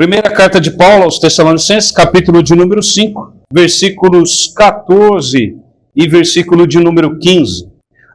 Primeira carta de Paulo aos Tessalonicenses, capítulo de número 5, versículos 14 e versículo de número 15.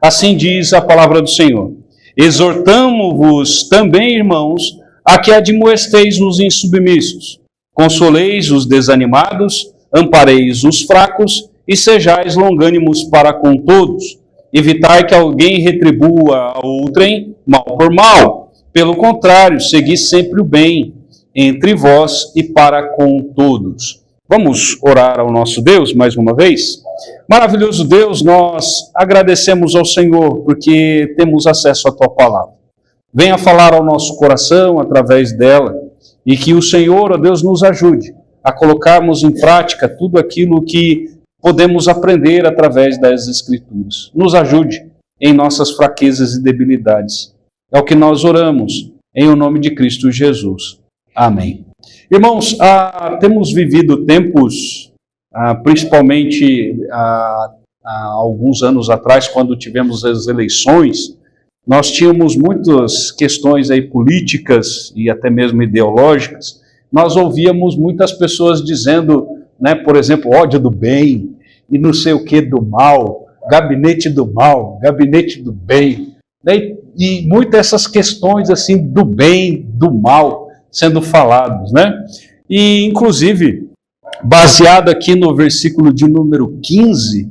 Assim diz a palavra do Senhor. Exortamo-vos também, irmãos, a que admoesteis os insubmissos. Consoleis os desanimados, ampareis os fracos e sejais longânimos para com todos. Evitai que alguém retribua a outrem mal por mal. Pelo contrário, segui sempre o bem entre vós e para com todos. Vamos orar ao nosso Deus mais uma vez? Maravilhoso Deus, nós agradecemos ao Senhor porque temos acesso à Tua palavra. Venha falar ao nosso coração através dela e que o Senhor, ó Deus, nos ajude a colocarmos em prática tudo aquilo que podemos aprender através das Escrituras. Nos ajude em nossas fraquezas e debilidades. É o que nós oramos em o nome de Cristo Jesus. Amém. Irmãos, temos vivido tempos, principalmente há alguns anos atrás, quando tivemos as eleições, nós tínhamos muitas questões aí políticas e até mesmo ideológicas. Nós ouvíamos muitas pessoas dizendo, né, por exemplo, ódio do bem e não sei o que do mal, gabinete do mal, gabinete do bem, né, e muitas essas questões assim do bem, do mal, sendo falados, né? E, inclusive, baseado aqui no versículo de número 15,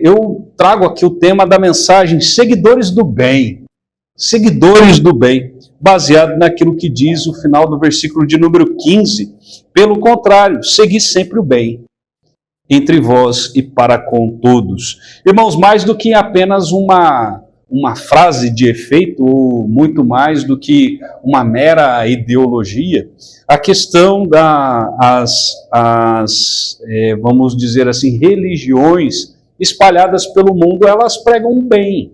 eu trago aqui o tema da mensagem seguidores do bem, baseado naquilo que diz o final do versículo de número 15. Pelo contrário, segui sempre o bem entre vós e para com todos. Irmãos, mais do que apenas uma frase de efeito, ou muito mais do que uma mera ideologia, a questão vamos dizer assim, religiões espalhadas pelo mundo, elas pregam o bem.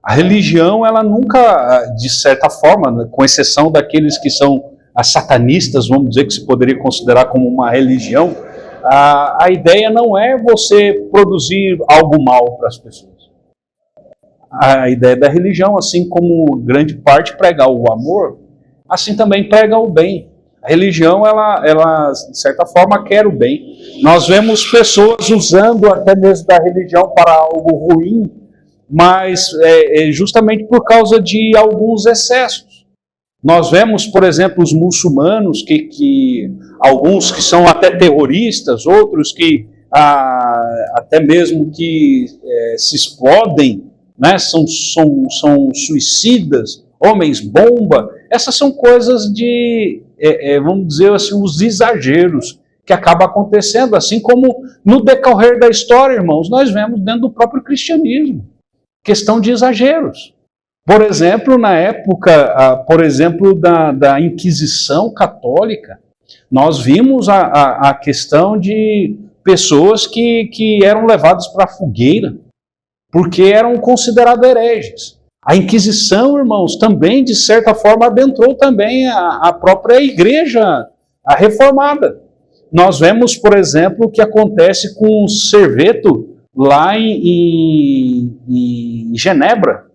A religião, ela nunca, de certa forma, com exceção daqueles que são satanistas, vamos dizer que se poderia considerar como uma religião, a ideia não é você produzir algo mal para as pessoas. A ideia da religião, assim como grande parte prega o amor, assim também prega o bem. A religião, ela de certa forma, quer o bem. Nós vemos pessoas usando até mesmo da religião para algo ruim, mas justamente por causa de alguns excessos. Nós vemos, por exemplo, os muçulmanos, alguns que são até terroristas, outros que até mesmo que se explodem, né? São suicidas, homens bomba. Essas são coisas de, vamos dizer assim, os exageros que acabam acontecendo, assim como no decorrer da história, irmãos, nós vemos dentro do próprio cristianismo, questão de exageros. Por exemplo, na época, da Inquisição Católica, nós vimos a questão de pessoas que eram levadas para a fogueira, porque eram considerados hereges. A Inquisição, irmãos, também, de certa forma, adentrou também a própria igreja reformada. Nós vemos, por exemplo, o que acontece com o Serveto lá em Genebra.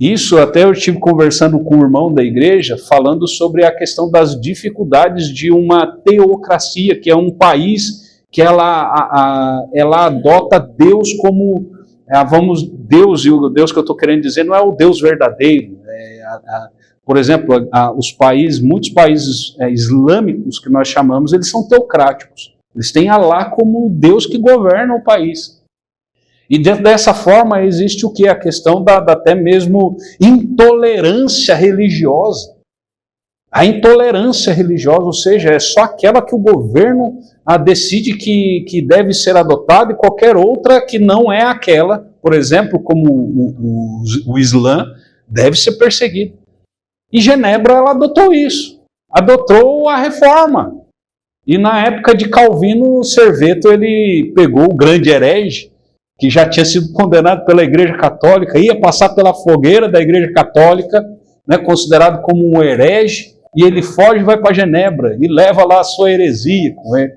Isso até eu estive conversando com um irmão da igreja, falando sobre a questão das dificuldades de uma teocracia, que é um país que ela adota Deus como... Deus, e o Deus que eu estou querendo dizer não é o Deus verdadeiro. Por exemplo, muitos países islâmicos que nós chamamos, eles são teocráticos. Eles têm Alá como Deus que governa o país. E dentro dessa forma existe o que? A questão da até mesmo intolerância religiosa. A intolerância religiosa, ou seja, é só aquela que o governo decide que deve ser adotada e qualquer outra que não é aquela, por exemplo, como o Islã, deve ser perseguido. E Genebra, ela adotou isso, adotou a reforma. E na época de Calvino, Serveto, ele pegou o grande herege, que já tinha sido condenado pela Igreja Católica, ia passar pela fogueira da Igreja Católica, né, considerado como um herege, e ele foge e vai para Genebra, e leva lá a sua heresia com ele.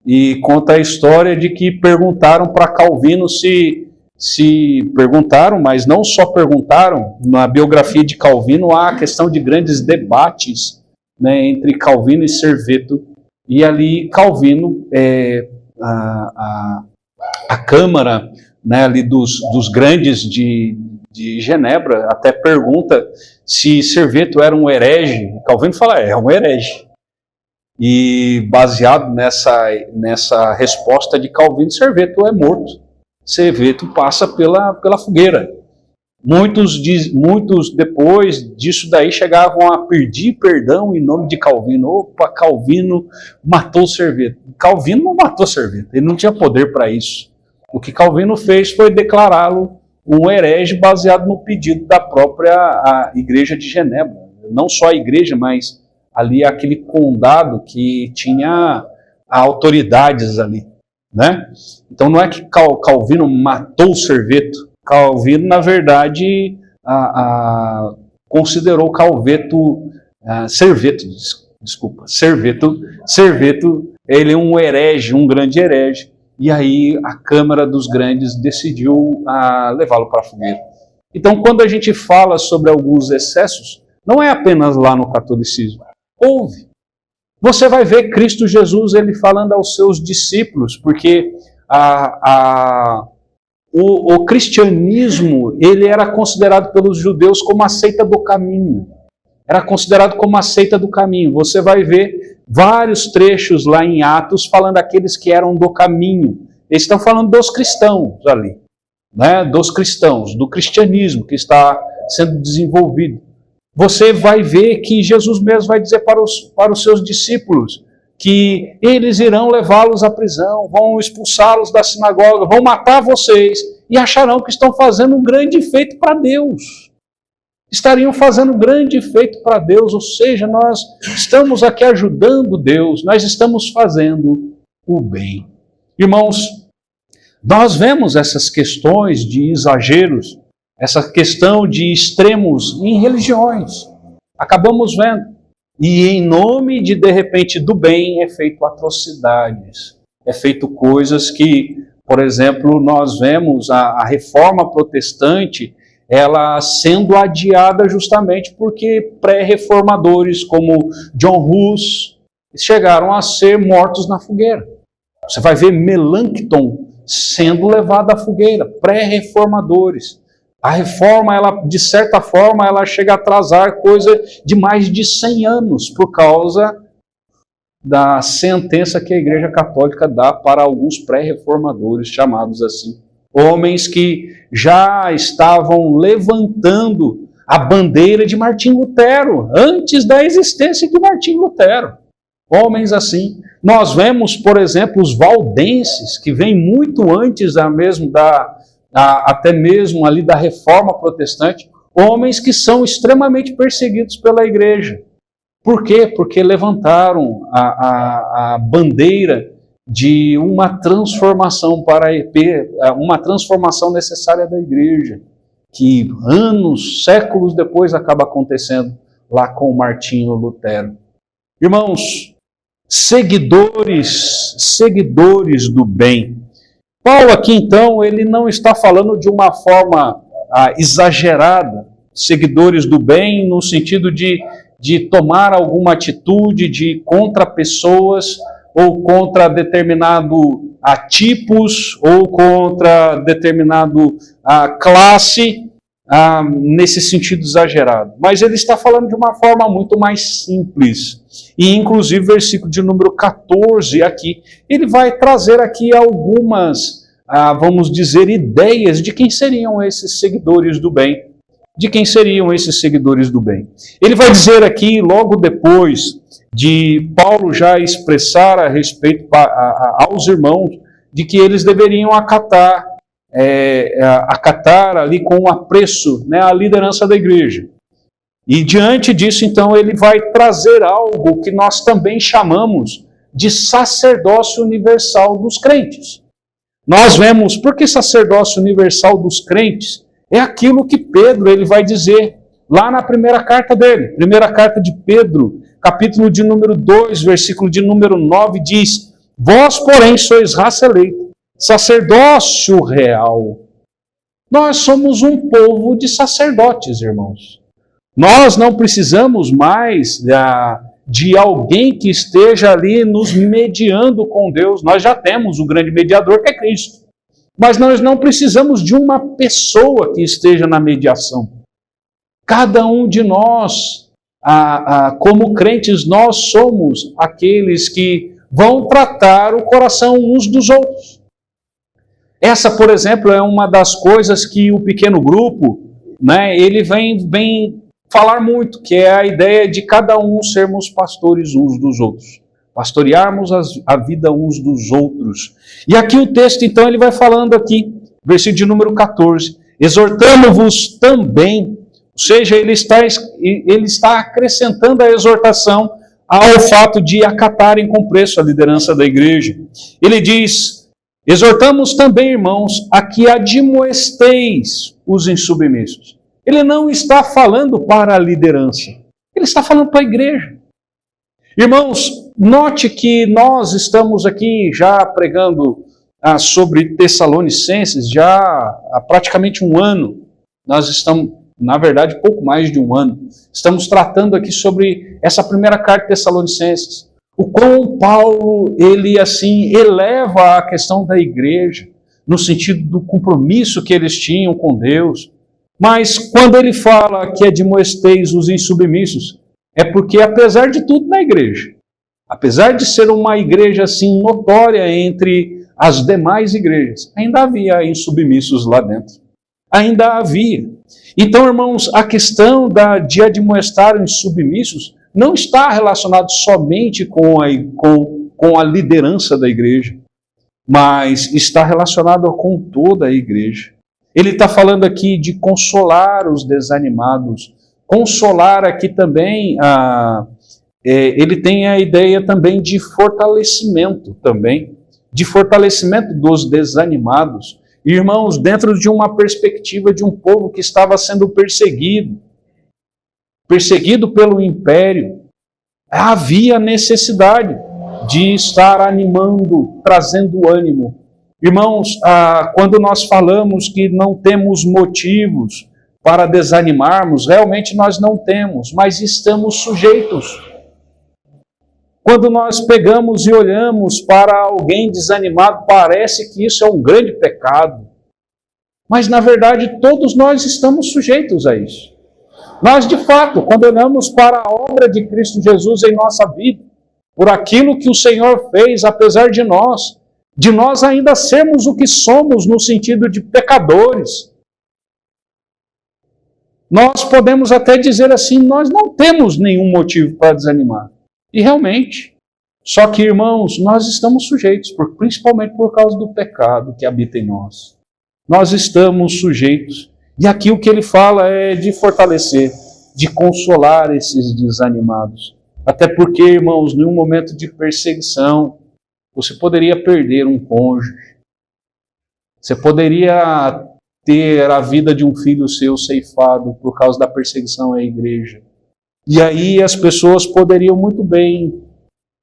E conta a história de que perguntaram para Calvino se perguntaram, mas não só perguntaram, na biografia de Calvino há a questão de grandes debates né, entre Calvino e Serveto, e ali Calvino, a Câmara, né, ali dos grandes de Genebra, até pergunta se Serveto era um herege. Calvino fala, é um herege. E baseado nessa resposta de Calvino, Serveto é morto. Serveto passa pela fogueira. Muitos depois disso daí chegavam a pedir perdão em nome de Calvino. Opa, Calvino matou Serveto. Calvino não matou Serveto, ele não tinha poder para isso. O que Calvino fez foi declará-lo um herege baseado no pedido da própria Igreja de Genebra. Não só a igreja, mas ali aquele condado que tinha autoridades ali, né? Então não é que Calvino matou Serveto. Calvino, na verdade, considerou Serveto, ele é um herege, um grande herege, e aí a Câmara dos Grandes decidiu levá-lo para a fogueira. Então, quando a gente fala sobre alguns excessos, não é apenas lá no catolicismo. Houve. Você vai ver Cristo Jesus, ele falando aos seus discípulos, porque o cristianismo, ele era considerado pelos judeus como a seita do caminho. Era considerado como a seita do caminho. Você vai ver vários trechos lá em Atos falando daqueles que eram do caminho. Eles estão falando dos cristãos ali, né? Dos cristãos, do cristianismo que está sendo desenvolvido. Você vai ver que Jesus mesmo vai dizer para os seus discípulos que eles irão levá-los à prisão, vão expulsá-los da sinagoga, vão matar vocês e acharão que estão fazendo um grande feito para Deus. Estariam fazendo um grande feito para Deus, ou seja, nós estamos aqui ajudando Deus, nós estamos fazendo o bem. Irmãos, nós vemos essas questões de exageros, essa questão de extremos em religiões. Acabamos vendo. E em nome de repente, do bem, é feito atrocidades. É feito coisas que, por exemplo, nós vemos a reforma protestante, ela sendo adiada justamente porque pré-reformadores como John Hus chegaram a ser mortos na fogueira. Você vai ver Melanchthon sendo levado à fogueira, pré-reformadores. A reforma, ela, de certa forma, ela chega a atrasar coisa de mais de 100 anos por causa da sentença que a Igreja Católica dá para alguns pré-reformadores, chamados assim. Homens que já estavam levantando a bandeira de Martim Lutero, antes da existência de Martim Lutero. Homens assim. Nós vemos, por exemplo, os valdenses, que vêm muito antes até mesmo ali da reforma protestante, homens que são extremamente perseguidos pela igreja. Por quê? Porque levantaram a bandeira de uma transformação uma transformação necessária da igreja, que anos, séculos depois acaba acontecendo lá com Martinho Lutero. Irmãos, seguidores do bem. Paulo aqui então, ele não está falando de uma forma exagerada, seguidores do bem no sentido de tomar alguma atitude contra pessoas, ou contra determinado tipos, ou contra determinado classe, nesse sentido exagerado. Mas ele está falando de uma forma muito mais simples. E inclusive versículo de número 14 aqui, ele vai trazer aqui algumas, vamos dizer, ideias de quem seriam esses seguidores do bem. De quem seriam esses seguidores do bem. Ele vai dizer aqui, logo depois de Paulo já expressar a respeito aos irmãos, de que eles deveriam acatar ali com apreço, né, a liderança da igreja. E diante disso, então, ele vai trazer algo que nós também chamamos de sacerdócio universal dos crentes. Nós vemos, por que sacerdócio universal dos crentes? É aquilo que Pedro ele vai dizer lá na primeira carta dele. Primeira carta de Pedro, capítulo de número 2, versículo de número 9, diz: vós, porém, sois raça eleita, sacerdócio real. Nós somos um povo de sacerdotes, irmãos. Nós não precisamos mais de alguém que esteja ali nos mediando com Deus. Nós já temos o grande mediador, que é Cristo. Mas nós não precisamos de uma pessoa que esteja na mediação. Cada um de nós, como crentes, nós somos aqueles que vão tratar o coração uns dos outros. Essa, por exemplo, é uma das coisas que o pequeno grupo, né, ele vem falar muito, que é a ideia de cada um sermos pastores uns dos outros. Pastorearmos a vida uns dos outros. E aqui o texto, então, ele vai falando aqui, versículo de número 14. Exortamo-vos também, ou seja, ele está acrescentando a exortação ao fato de acatarem com preço a liderança da igreja. Ele diz, exortamos também, irmãos, a que admoesteis os insubmissos. Ele não está falando para a liderança, ele está falando para a igreja. Irmãos, note que nós estamos aqui já pregando sobre Tessalonicenses já há praticamente um ano. Nós estamos, na verdade, pouco mais de um ano. Estamos tratando aqui sobre essa primeira carta de Tessalonicenses. O quão Paulo, ele assim, eleva a questão da igreja, no sentido do compromisso que eles tinham com Deus. Mas quando ele fala que admoesteis os insubmissos, é porque apesar de tudo na igreja, apesar de ser uma igreja assim notória entre as demais igrejas, ainda havia insubmissos lá dentro. Ainda havia. Então, irmãos, a questão de admoestar os insubmissos não está relacionado somente com a liderança da igreja, mas está relacionado com toda a igreja. Ele está falando aqui de consolar os desanimados. Consolar aqui também, ele tem a ideia também de fortalecimento também, de fortalecimento dos desanimados. Irmãos, dentro de uma perspectiva de um povo que estava sendo perseguido pelo império, havia necessidade de estar animando, trazendo ânimo. Irmãos, quando nós falamos que não temos motivos para desanimarmos, realmente nós não temos, mas estamos sujeitos. Quando nós pegamos e olhamos para alguém desanimado, parece que isso é um grande pecado. Mas, na verdade, todos nós estamos sujeitos a isso. Nós, de fato, quando olhamos para a obra de Cristo Jesus em nossa vida, por aquilo que o Senhor fez, apesar de nós ainda sermos o que somos no sentido de pecadores, nós podemos até dizer assim, nós não temos nenhum motivo para desanimar. E realmente, só que, irmãos, nós estamos sujeitos, principalmente por causa do pecado que habita em nós. Nós estamos sujeitos. E aqui o que ele fala é de fortalecer, de consolar esses desanimados. Até porque, irmãos, em um momento de perseguição, você poderia perder um cônjuge. Você poderia ter a vida de um filho seu ceifado por causa da perseguição à igreja. E aí as pessoas poderiam muito bem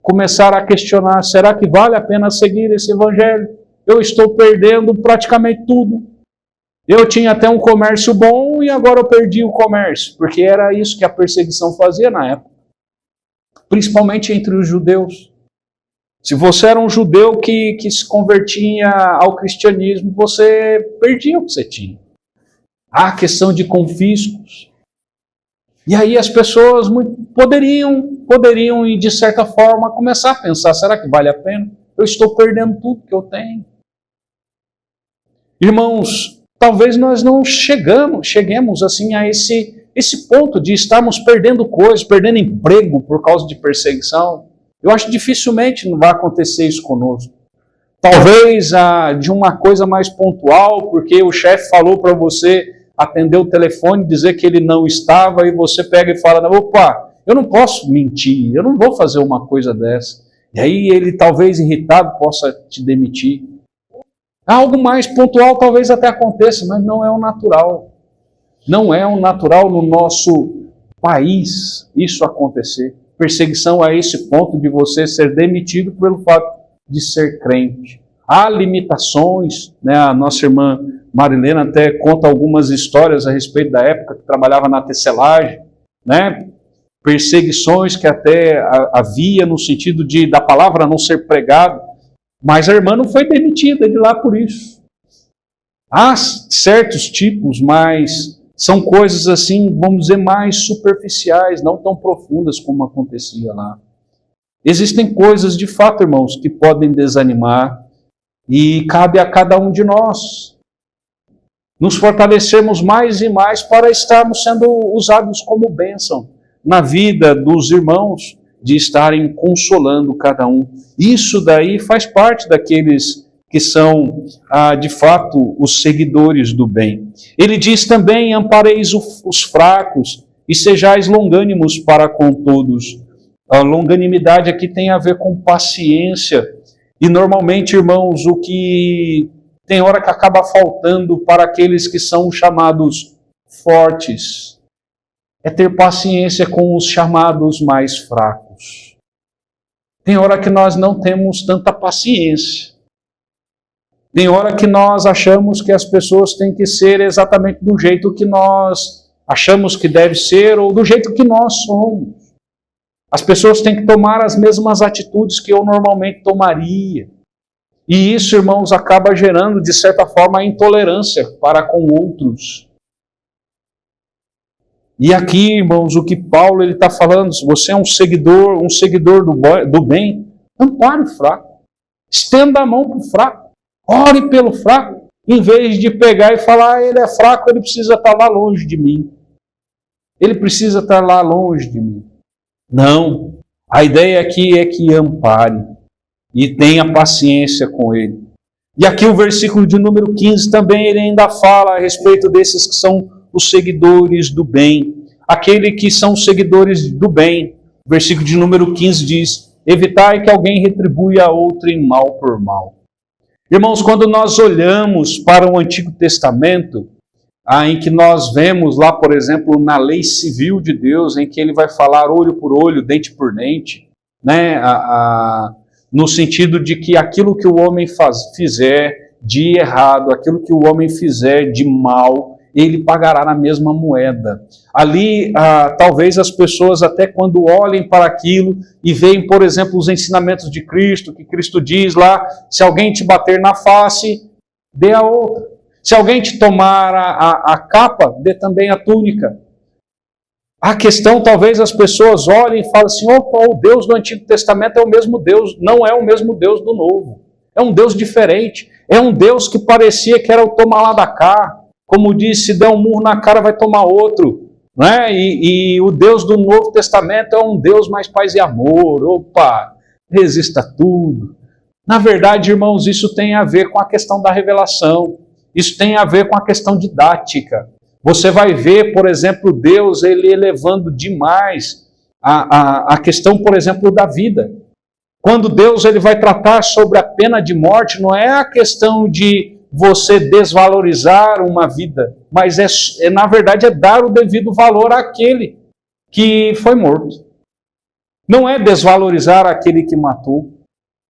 começar a questionar, será que vale a pena seguir esse evangelho? Eu estou perdendo praticamente tudo. Eu tinha até um comércio bom e agora eu perdi o comércio, porque era isso que a perseguição fazia na época. Principalmente entre os judeus. Se você era um judeu que se convertia ao cristianismo, você perdia o que você tinha. Há questão de confiscos. E aí as pessoas poderiam, e de certa forma, começar a pensar, será que vale a pena? Eu estou perdendo tudo que eu tenho. Irmãos, talvez nós não cheguemos assim a esse ponto de estarmos perdendo coisas, perdendo emprego por causa de perseguição. Eu acho que dificilmente não vai acontecer isso conosco. Talvez de uma coisa mais pontual, porque o chefe falou para você atender o telefone, dizer que ele não estava, e você pega e fala, opa, eu não posso mentir, eu não vou fazer uma coisa dessa. E aí ele, talvez irritado, possa te demitir. Algo mais pontual talvez até aconteça, mas não é o natural. Não é o natural no nosso país isso acontecer. Perseguição a esse ponto de você ser demitido pelo fato de ser crente. Há limitações, né? A nossa irmã Marilena até conta algumas histórias a respeito da época que trabalhava na tecelagem, né? perseguições que até havia no sentido da palavra não ser pregada, mas a irmã não foi demitida de lá por isso. Há certos tipos, mas são coisas assim, vamos dizer, mais superficiais, não tão profundas como acontecia lá. Existem coisas, de fato, irmãos, que podem desanimar, e cabe a cada um de nós nos fortalecermos mais e mais para estarmos sendo usados como bênção na vida dos irmãos, de estarem consolando cada um. Isso daí faz parte daqueles que são, de fato, os seguidores do bem. Ele diz também: ampareis os fracos e sejais longânimos para com todos. A longanimidade aqui tem a ver com paciência. E normalmente, irmãos, o que tem hora que acaba faltando para aqueles que são chamados fortes é ter paciência com os chamados mais fracos. Tem hora que nós não temos tanta paciência. Tem hora que nós achamos que as pessoas têm que ser exatamente do jeito que nós achamos que deve ser, ou do jeito que nós somos. As pessoas têm que tomar as mesmas atitudes que eu normalmente tomaria. E isso, irmãos, acaba gerando, de certa forma, intolerância para com outros. E aqui, irmãos, o que Paulo está falando, se você é um seguidor do bem, ampare o fraco. Estenda a mão para o fraco. Ore pelo fraco. Em vez de pegar e falar: ele é fraco, ele precisa estar lá longe de mim. Ele precisa estar lá longe de mim. Não. A ideia aqui é que ampare e tenha paciência com ele. E aqui o versículo de número 15 também, ele ainda fala a respeito desses que são os seguidores do bem. Aqueles que são seguidores do bem. O versículo de número 15 diz: evitai que alguém retribua a outro em mal por mal. Irmãos, quando nós olhamos para o Antigo Testamento, em que nós vemos lá, por exemplo, na lei civil de Deus, em que ele vai falar olho por olho, dente por dente, né? No sentido de que aquilo que o homem fizer de errado, aquilo que o homem fizer de mal, ele pagará na mesma moeda. Ali, talvez as pessoas, até quando olhem para aquilo e veem, por exemplo, os ensinamentos de Cristo, que Cristo diz lá: se alguém te bater na face, dê a outra. Se alguém te tomar a capa, dê também a túnica. A questão, talvez as pessoas olhem e falem assim: opa, o Deus do Antigo Testamento é o mesmo Deus. Não é o mesmo Deus do Novo. É um Deus diferente. É um Deus que parecia que era o toma lá da cá. Como disse, se der um murro na cara, vai tomar outro. Né? E o Deus do Novo Testamento é um Deus mais paz e amor. Opa, resista tudo. Na verdade, irmãos, isso tem a ver com a questão da revelação. Isso tem a ver com a questão didática. Você vai ver, por exemplo, Deus ele elevando demais a questão, por exemplo, da vida. Quando Deus ele vai tratar sobre a pena de morte, não é a questão de você desvalorizar uma vida, mas na verdade é dar o devido valor àquele que foi morto. Não é desvalorizar aquele que matou,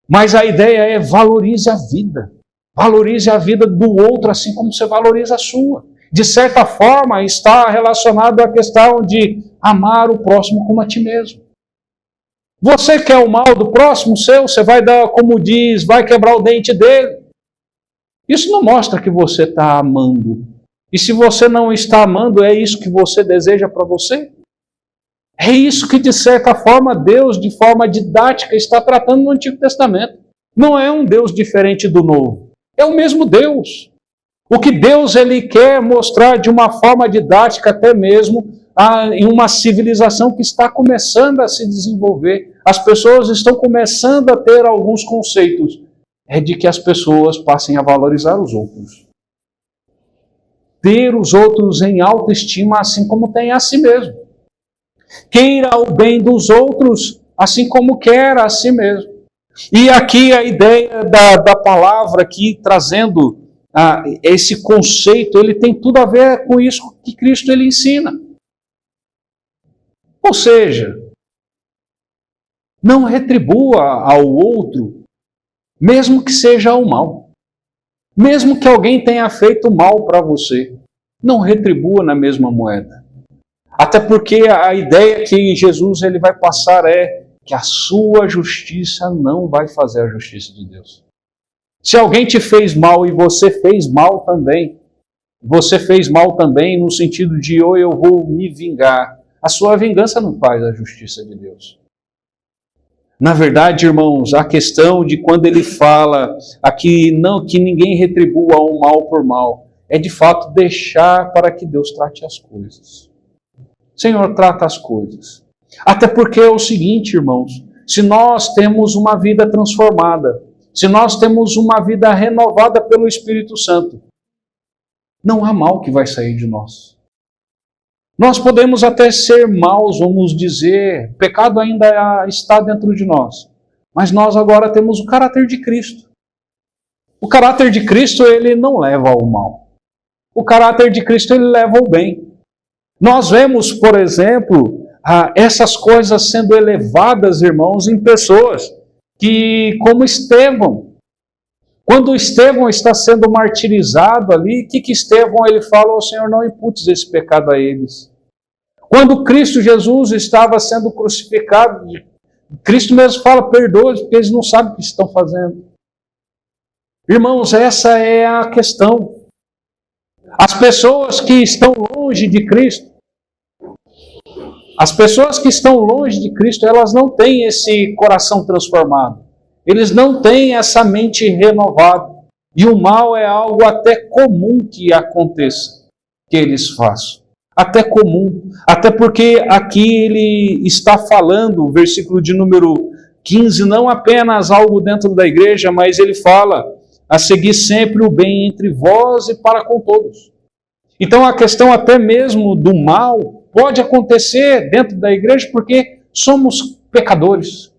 mas a ideia é valorize a vida. Valorize a vida do outro assim como você valoriza a sua. De certa forma, está relacionado à questão de amar o próximo como a ti mesmo. Você quer o mal do próximo seu, você vai dar, como diz, vai quebrar o dente dele. Isso não mostra que você está amando. E se você não está amando, é isso que você deseja para você? É isso que, de certa forma, Deus, de forma didática, está tratando no Antigo Testamento. Não é um Deus diferente do Novo. É o mesmo Deus. O que Deus ele quer mostrar de uma forma didática, até mesmo em uma civilização que está começando a se desenvolver. As pessoas estão começando a ter alguns conceitos. É de que as pessoas passem a valorizar os outros. Ter os outros em autoestima, assim como tem a si mesmo. Queira o bem dos outros, assim como quer a si mesmo. E aqui a ideia da palavra aqui, trazendo esse conceito, ele tem tudo a ver com isso que Cristo ele ensina. Ou seja, não retribua ao outro, mesmo que seja o mal. Mesmo que alguém tenha feito mal para você, não retribua na mesma moeda. Até porque a ideia que Jesus ele vai passar é que a sua justiça não vai fazer a justiça de Deus. Se alguém te fez mal e você fez mal também, você fez mal também no sentido de ou eu vou me vingar, a sua vingança não faz a justiça de Deus. Na verdade, irmãos, a questão de quando ele fala aqui não que ninguém retribua o mal por mal, é de fato deixar para que Deus trate as coisas. Senhor, trata as coisas. Até porque é o seguinte, irmãos, se nós temos uma vida transformada, se nós temos uma vida renovada pelo Espírito Santo, não há mal que vai sair de nós. Nós podemos até ser maus, vamos dizer, o pecado ainda está dentro de nós, mas nós agora temos o caráter de Cristo. O caráter de Cristo, ele não leva ao mal. O caráter de Cristo, ele leva ao bem. Nós vemos, por exemplo, essas coisas sendo elevadas, irmãos, em pessoas que, como Estevão, quando Estevão está sendo martirizado ali, o que Estevão ele fala? Oh, Senhor, não imputes esse pecado a eles. Quando Cristo Jesus estava sendo crucificado, Cristo mesmo fala, perdoe-os, porque eles não sabem o que estão fazendo. Irmãos, essa é a questão. As pessoas que estão longe de Cristo, elas não têm esse coração transformado. Eles não têm essa mente renovada. E o mal é algo até comum que aconteça, que eles façam. Até comum. Até porque aqui ele está falando, o versículo de número 15, não apenas algo dentro da igreja, mas ele fala a seguir sempre o bem entre vós e para com todos. Então a questão até mesmo do mal pode acontecer dentro da igreja porque somos pecadores.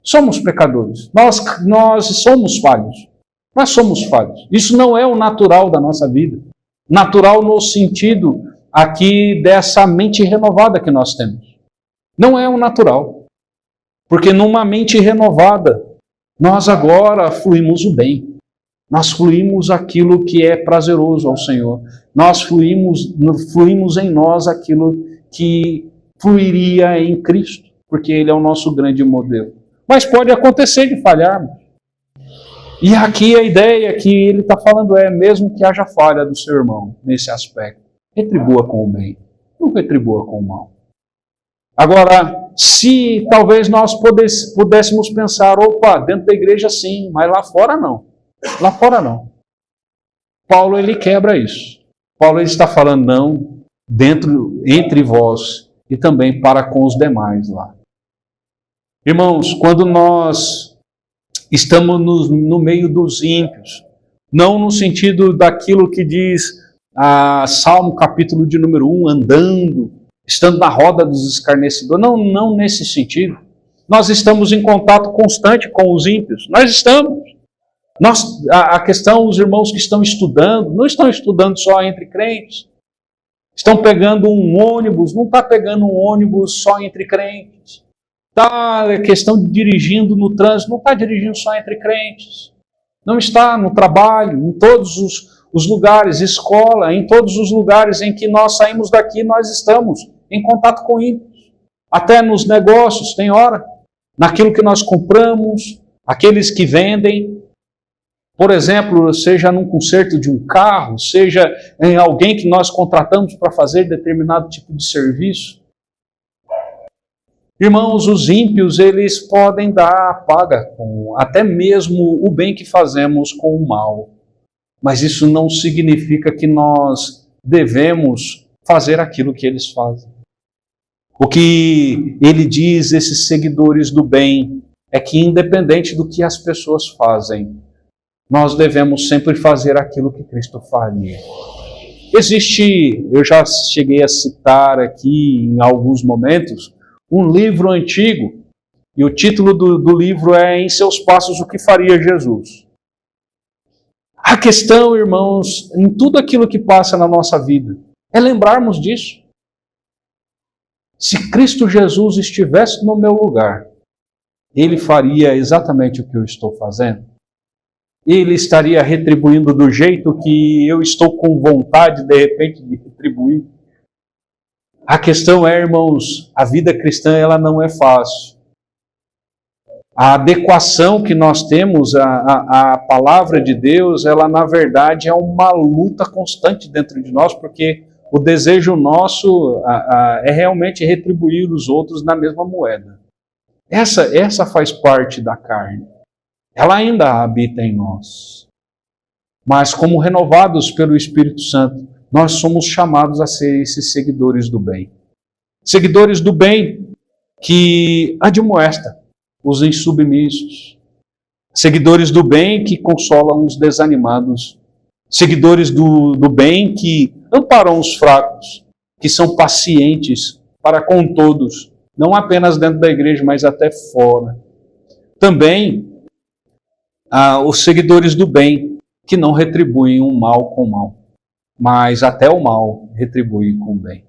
Somos pecadores. Nós somos falhos. Nós somos falhos. Isso não é o natural da nossa vida. Natural no sentido aqui dessa mente renovada que nós temos. Não é o natural. Porque numa mente renovada, nós agora fluímos o bem. Nós fluímos aquilo que é prazeroso ao Senhor. Nós fluímos em nós aquilo que fluiria em Cristo, porque Ele é o nosso grande modelo. Mas pode acontecer de falharmos. E aqui a ideia que ele está falando é, mesmo que haja falha do seu irmão nesse aspecto, retribua com o bem, não retribua com o mal. Agora, se talvez nós pudéssemos pensar, opa, dentro da igreja sim, mas lá fora não. Lá fora não. Paulo ele quebra isso. Paulo ele está falando não, entre vós e também para com os demais lá. Irmãos, quando nós estamos no meio dos ímpios, não no sentido daquilo que diz Salmo capítulo de número 1, andando, estando na roda dos escarnecedores, não nesse sentido. Nós estamos em contato constante com os ímpios, nós estamos. A questão, os irmãos que estão estudando, não estão estudando só entre crentes, estão pegando um ônibus, não está pegando um ônibus só entre crentes, está questão de dirigindo no trânsito, não está dirigindo só entre crentes, não está no trabalho, em todos os lugares, escola, em todos os lugares em que nós saímos daqui, nós estamos em contato com ímpios, até nos negócios, tem hora, naquilo que nós compramos, aqueles que vendem, por exemplo, seja num conserto de um carro, seja em alguém que nós contratamos para fazer determinado tipo de serviço. Irmãos, os ímpios, eles podem dar a paga com até mesmo o bem que fazemos com o mal. Mas isso não significa que nós devemos fazer aquilo que eles fazem. O que ele diz, esses seguidores do bem, é que independente do que as pessoas fazem, nós devemos sempre fazer aquilo que Cristo faria. Existe, eu já cheguei a citar aqui em alguns momentos, um livro antigo, e o título do livro é Em Seus Passos, o que faria Jesus? A questão, irmãos, em tudo aquilo que passa na nossa vida, é lembrarmos disso. Se Cristo Jesus estivesse no meu lugar, Ele faria exatamente o que eu estou fazendo? Ele estaria retribuindo do jeito que eu estou com vontade, de repente, de retribuir? A questão é, irmãos, a vida cristã ela não é fácil. A adequação que nós temos à palavra de Deus, ela na verdade é uma luta constante dentro de nós, porque o desejo nosso é realmente retribuir os outros na mesma moeda. Essa faz parte da carne. Ela ainda habita em nós. Mas como renovados pelo Espírito Santo, nós somos chamados a ser esses seguidores do bem. Seguidores do bem que admoesta os insubmissos. Seguidores do bem que consolam os desanimados. Seguidores do bem que amparam os fracos, que são pacientes para com todos, não apenas dentro da igreja, mas até fora. Também os seguidores do bem que não retribuem o mal com o mal, mas até o mal retribui com o bem.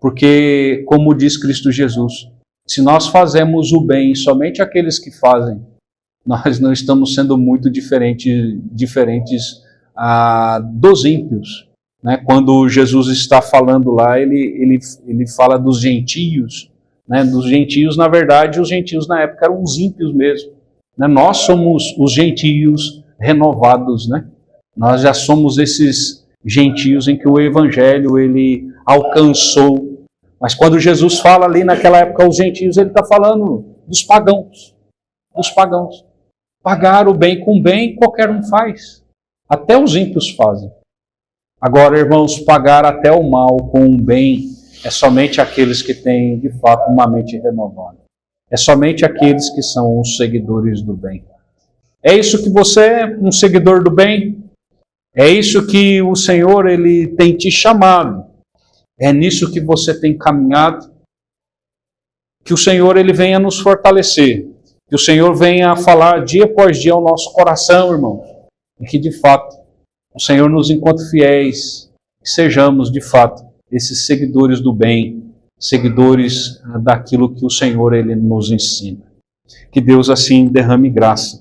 Porque, como diz Cristo Jesus, se nós fazemos o bem somente àqueles que fazem, nós não estamos sendo muito diferentes dos ímpios. Né? Quando Jesus está falando lá, ele fala dos gentios. Né? Dos gentios, na verdade, os gentios na época eram os ímpios mesmo. Né? Nós somos os gentios renovados. Né? Nós já somos esses gentios em que o evangelho ele alcançou. Mas quando Jesus fala ali naquela época os gentios, ele está falando dos pagãos. Dos pagãos. Pagar o bem com bem, qualquer um faz. Até os ímpios fazem. Agora, irmãos, pagar até o mal com o bem é somente aqueles que têm, de fato, uma mente renovada. É somente aqueles que são os seguidores do bem. É isso que você é, um seguidor do bem? É isso que o Senhor ele tem te chamado? É nisso que você tem caminhado? Que o Senhor ele venha nos fortalecer. Que o Senhor venha falar dia após dia ao nosso coração, irmão. E que, de fato, o Senhor nos encontre fiéis. Que sejamos, de fato, esses seguidores do bem. Seguidores daquilo que o Senhor ele nos ensina. Que Deus assim derrame graça